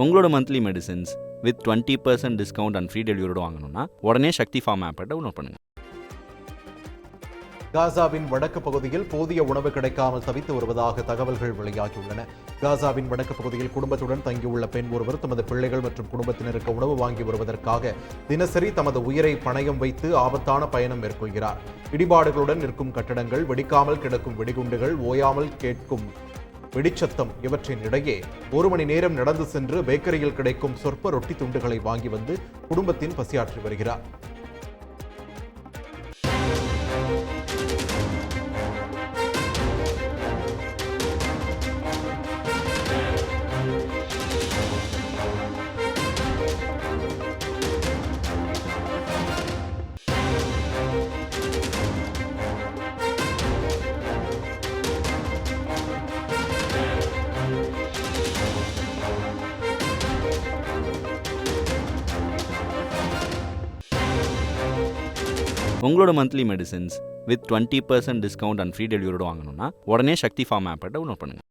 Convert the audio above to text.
உங்களோட monthly medicines with 20% discount and free டெலிவரியோட வாங்கணும்னா உடனே சக்தி ஃபார்ம் ஆப்பை டவுன்லோட் பண்ணுங்கள். காசாவின் வடக்கு பகுதியில் போதிய உணவு கிடைக்காமல் தவித்து வருவதாக தகவல்கள் வெளியாகியுள்ளன. காசாவின் வடக்கு பகுதியில் குடும்பத்துடன் தங்கியுள்ள பெண் ஒருவர் தமது பிள்ளைகள் மற்றும் குடும்பத்தினருக்கு உணவு வாங்கி வருவதற்காக தினசரி தமது உயிரை பணயம் வைத்து ஆபத்தான பயணம் மேற்கொள்கிறார். இடிபாடுகளுடன் நிற்கும் கட்டடங்கள், வெடிக்காமல் கிடக்கும் வெடிகுண்டுகள், ஓயாமல் கேட்கும் வெடிச்சத்தம் இவற்றின் இடையே 1 மணி நேரம் நடந்து சென்று பேக்கரியில் கிடைக்கும் சொற்ப ரொட்டி துண்டுகளை வாங்கி வந்து குடும்பத்தின் பசியாற்றி வருகிறார். உங்களோட monthly medicines with 20% discount and free டெலிவரியோட வாங்கணும்னா உடனே சக்தி ஃபார்ம் ஆப்பை டவுன்லோட் பண்ணுங்கள்.